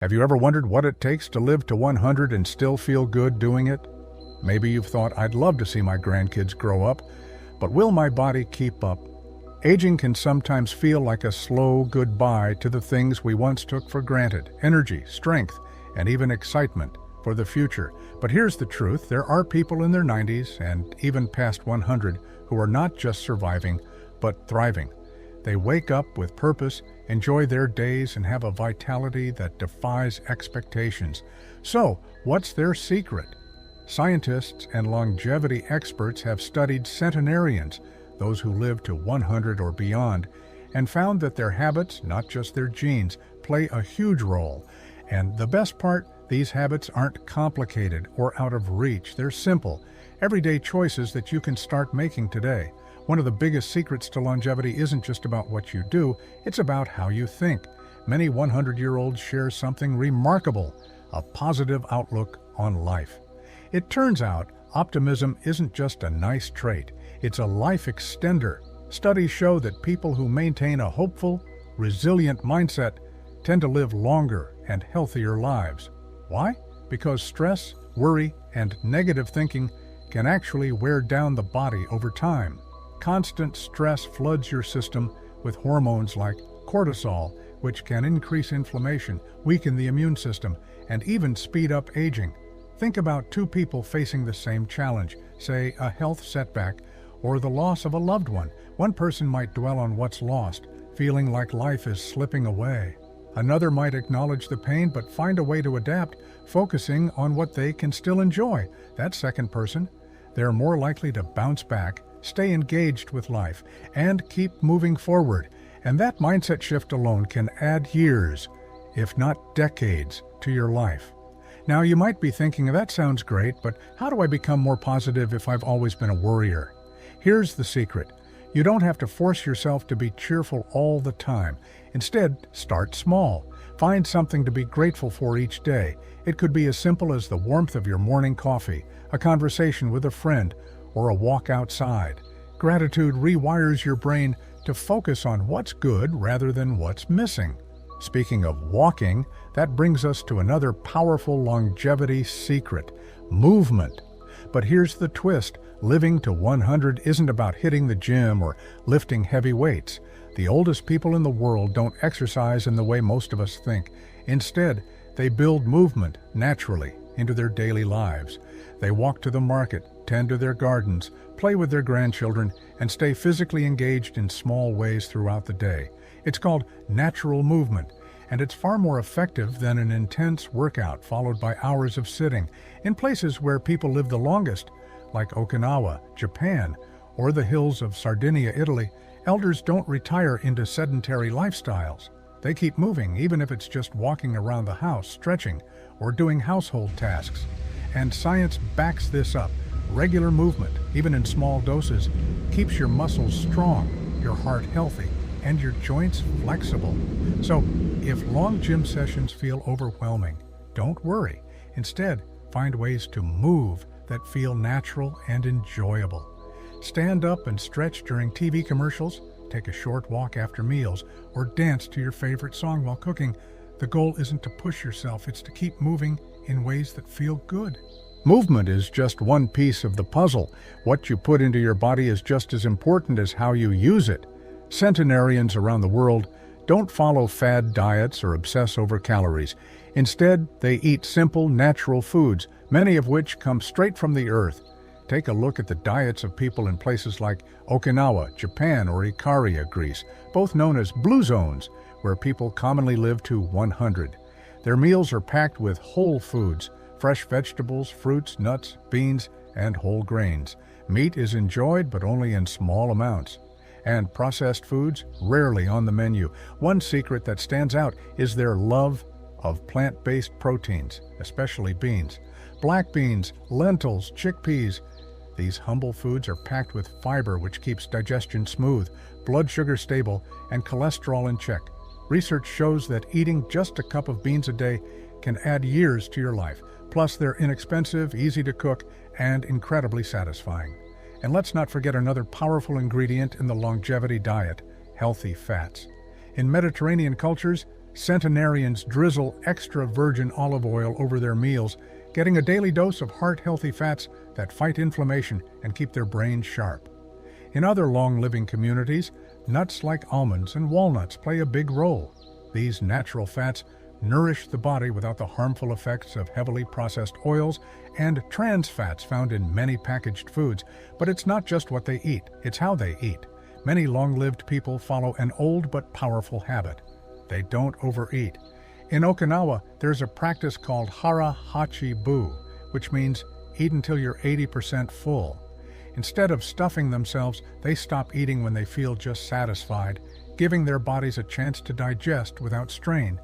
Have you ever wondered what it takes to live to 100 and still feel good doing it? Maybe you've thought, I'd love to see my grandkids grow up, but will my body keep up? Aging can sometimes feel like a slow goodbye to the things we once took for granted: energy, strength, and even excitement for the future. But here's the truth: there are people in their 90s and even past 100 who are not just surviving, but thriving. They wake up with purpose, enjoy their days, and have a vitality that defies expectations. So, what's their secret? Scientists and longevity experts have studied centenarians, those who live to 100 or beyond, and found that their habits, not just their genes, play a huge role. And the best part, these habits aren't complicated or out of reach. They're simple, everyday choices that you can start making today. One of the biggest secrets to longevity isn't just about what you do, it's about how you think. Many 100-year-olds share something remarkable: a positive outlook on life. It turns out optimism isn't just a nice trait, it's a life extender. Studies show that people who maintain a hopeful, resilient mindset tend to live longer and healthier lives. Why? Because stress, worry, and negative thinking can actually wear down the body over time. Constant stress floods your system with hormones like cortisol, which can increase inflammation, weaken the immune system, and even speed up aging. Think about two people facing the same challenge, say a health setback or the loss of a loved one. One person might dwell on what's lost, feeling like life is slipping away. Another might acknowledge the pain but find a way to adapt, focusing on what they can still enjoy. That second person, they're more likely to bounce back, stay engaged with life, and keep moving forward. And that mindset shift alone can add years, if not decades, to your life. Now, you might be thinking, that sounds great, but how do I become more positive if I've always been a worrier? Here's the secret. You don't have to force yourself to be cheerful all the time. Instead, start small. Find something to be grateful for each day. It could be as simple as the warmth of your morning coffee, a conversation with a friend, or a walk outside. Gratitude rewires your brain to focus on what's good rather than what's missing. Speaking of walking, that brings us to another powerful longevity secret: movement. But here's the twist: living to 100 isn't about hitting the gym or lifting heavy weights. The oldest people in the world don't exercise in the way most of us think. Instead, they build movement naturally into their daily lives. They walk to the market, tend to their gardens, play with their grandchildren, and stay physically engaged in small ways throughout the day. It's called natural movement, and it's far more effective than an intense workout followed by hours of sitting. In places where people live the longest, like Okinawa, Japan, or the hills of Sardinia, Italy, elders don't retire into sedentary lifestyles. They keep moving, even if it's just walking around the house, stretching, or doing household tasks. And science backs this up. Regular movement, even in small doses, keeps your muscles strong, your heart healthy, and your joints flexible. So, if long gym sessions feel overwhelming, don't worry. Instead, find ways to move that feel natural and enjoyable. Stand up and stretch during TV commercials, take a short walk after meals, or dance to your favorite song while cooking. The goal isn't to push yourself, it's to keep moving in ways that feel good. Movement is just one piece of the puzzle. What you put into your body is just as important as how you use it. Centenarians around the world don't follow fad diets or obsess over calories. Instead, they eat simple, natural foods, many of which come straight from the earth. Take a look at the diets of people in places like Okinawa, Japan, or Ikaria, Greece, both known as blue zones, where people commonly live to 100. Their meals are packed with whole foods: fresh vegetables, fruits, nuts, beans, and whole grains. Meat is enjoyed, but only in small amounts. And processed foods, rarely on the menu. One secret that stands out is their love of plant-based proteins, especially beans. Black beans, lentils, chickpeas. These humble foods are packed with fiber, which keeps digestion smooth, blood sugar stable, and cholesterol in check. Research shows that eating just a cup of beans a day can add years to your life. Plus, they're inexpensive, easy to cook, and incredibly satisfying. And let's not forget another powerful ingredient in the longevity diet: healthy fats. In Mediterranean cultures, Centenarians drizzle extra virgin olive oil over their meals, getting a daily dose of heart-healthy fats that fight inflammation and keep their brains sharp. In other long-living communities, nuts like almonds and walnuts play a big role. These natural fats nourish the body without the harmful effects of heavily processed oils and trans fats found in many packaged foods. But it's not just what they eat, it's how they eat. Many long-lived people follow an old but powerful habit. They don't overeat. In Okinawa, there's a practice called hara hachi bu, which means eat until you're 80% full. Instead of stuffing themselves, they stop eating when they feel just satisfied, giving their bodies a chance to digest without strain.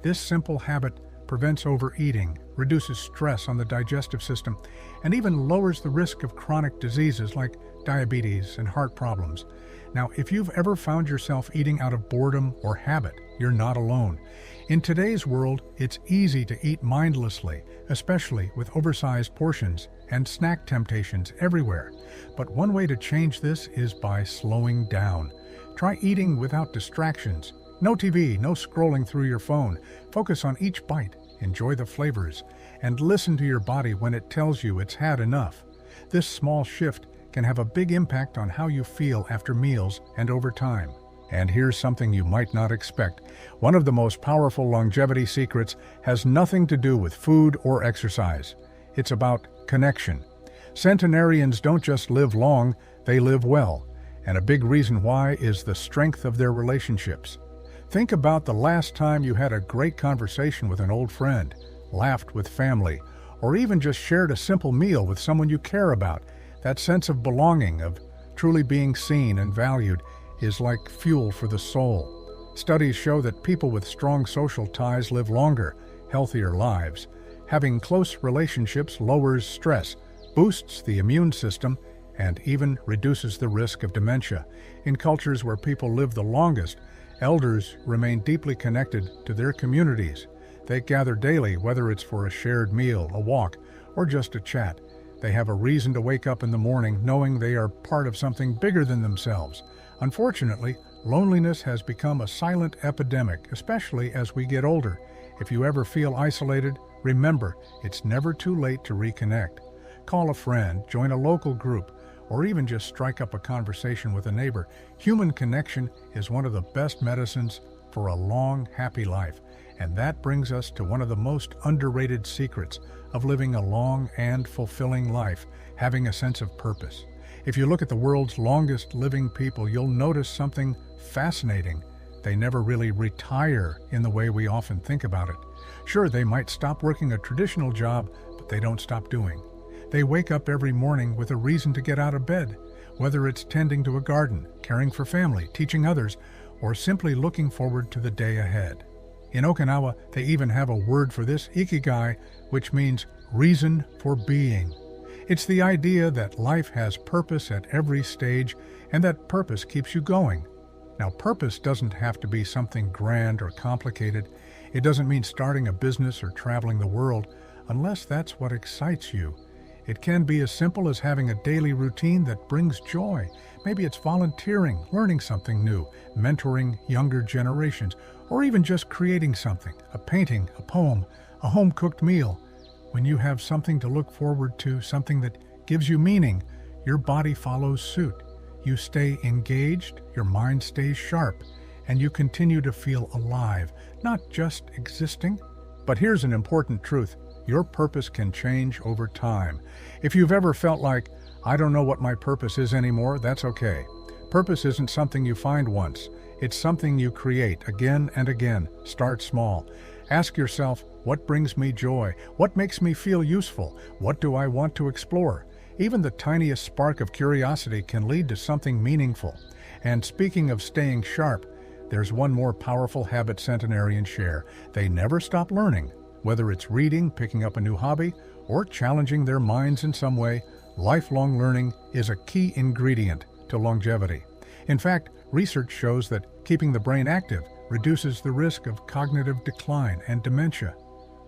This simple habit prevents overeating, reduces stress on the digestive system, and even lowers the risk of chronic diseases like diabetes and heart problems. Now, if you've ever found yourself eating out of boredom or habit, you're not alone. In today's world, it's easy to eat mindlessly, especially with oversized portions and snack temptations everywhere. But one way to change this is by slowing down. Try eating without distractions. No TV, no scrolling through your phone. Focus on each bite, enjoy the flavors, and listen to your body when it tells you it's had enough. This small shift can have a big impact on how you feel after meals and over time. And here's something you might not expect. One of the most powerful longevity secrets has nothing to do with food or exercise. It's about connection. Centenarians don't just live long, they live well. And a big reason why is the strength of their relationships. Think about the last time you had a great conversation with an old friend, laughed with family, or even just shared a simple meal with someone you care about. That sense of belonging, of truly being seen and valued, is like fuel for the soul. Studies show that people with strong social ties live longer, healthier lives. Having close relationships lowers stress, boosts the immune system, and even reduces the risk of dementia. In cultures where people live the longest, elders remain deeply connected to their communities. They gather daily, whether it's for a shared meal, a walk, or just a chat. They have a reason to wake up in the morning knowing they are part of something bigger than themselves. Unfortunately, loneliness has become a silent epidemic, especially as we get older. If you ever feel isolated, remember, it's never too late to reconnect. Call a friend, join a local group, or even just strike up a conversation with a neighbor. Human connection is one of the best medicines for a long, happy life. And that brings us to one of the most underrated secrets of living a long and fulfilling life, having a sense of purpose. If you look at the world's longest living people, you'll notice something fascinating. They never really retire in the way we often think about it. Sure, they might stop working a traditional job, but they don't stop doing. They wake up every morning with a reason to get out of bed, whether it's tending to a garden, caring for family, teaching others, or simply looking forward to the day ahead. In Okinawa, they even have a word for this, ikigai, which means reason for being. It's the idea that life has purpose at every stage, and that purpose keeps you going. Now, purpose doesn't have to be something grand or complicated. It doesn't mean starting a business or traveling the world, unless that's what excites you. It can be as simple as having a daily routine that brings joy. Maybe it's volunteering, learning something new, mentoring younger generations, or even just creating something, a painting, a poem, a home-cooked meal. When you have something to look forward to, something that gives you meaning, your body follows suit. You stay engaged, your mind stays sharp, and you continue to feel alive, not just existing. But here's an important truth. Your purpose can change over time. If you've ever felt like, I don't know what my purpose is anymore, that's okay. Purpose isn't something you find once. It's something you create again and again. Start small. Ask yourself, what brings me joy? What makes me feel useful? What do I want to explore? Even the tiniest spark of curiosity can lead to something meaningful. And speaking of staying sharp, there's one more powerful habit centenarians share. They never stop learning. Whether it's reading, picking up a new hobby, or challenging their minds in some way, lifelong learning is a key ingredient to longevity. In fact, research shows that keeping the brain active reduces the risk of cognitive decline and dementia.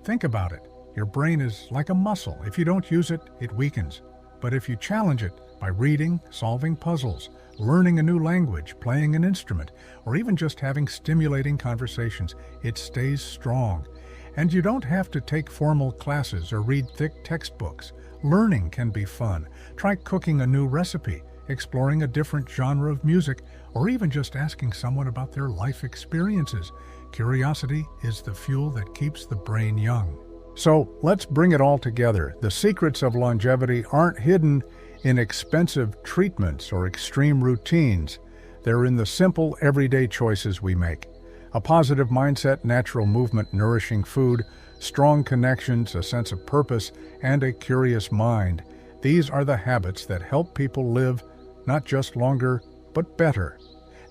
Think about it. Your brain is like a muscle. If you don't use it, it weakens. But if you challenge it, By reading, solving puzzles, learning a new language, playing an instrument, or even just having stimulating conversations, it stays strong. And you don't have to take formal classes or read thick textbooks. Learning can be fun. Try cooking a new recipe, exploring a different genre of music, or even just asking someone about their life experiences. Curiosity is the fuel that keeps the brain young. So let's bring it all together. The secrets of longevity aren't hidden in expensive treatments or extreme routines. They're in the simple, everyday choices we make. A positive mindset, natural movement, nourishing food, strong connections, a sense of purpose, and a curious mind. These are the habits that help people live not just longer, but better.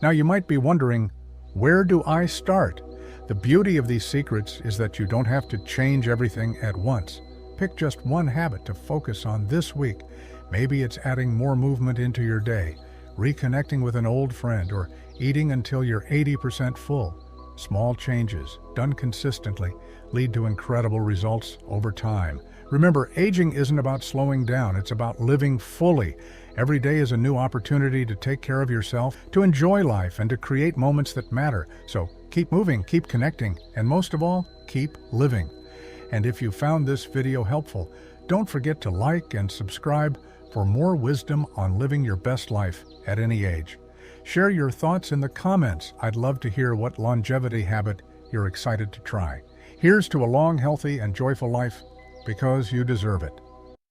Now you might be wondering, where do I start? The beauty of these secrets is that you don't have to change everything at once. Pick just one habit to focus on this week. Maybe it's adding more movement into your day, reconnecting with an old friend, or eating until you're 80% full. Small changes, done consistently, lead to incredible results over time. Remember, aging isn't about slowing down, it's about living fully. Every day is a new opportunity to take care of yourself, to enjoy life, and to create moments that matter. So keep moving, keep connecting, and most of all, keep living. And if you found this video helpful, don't forget to like and subscribe for more wisdom on living your best life at any age. Share your thoughts in the comments. I'd love to hear what longevity habit you're excited to try. Here's to a long, healthy, and joyful life, because you deserve it.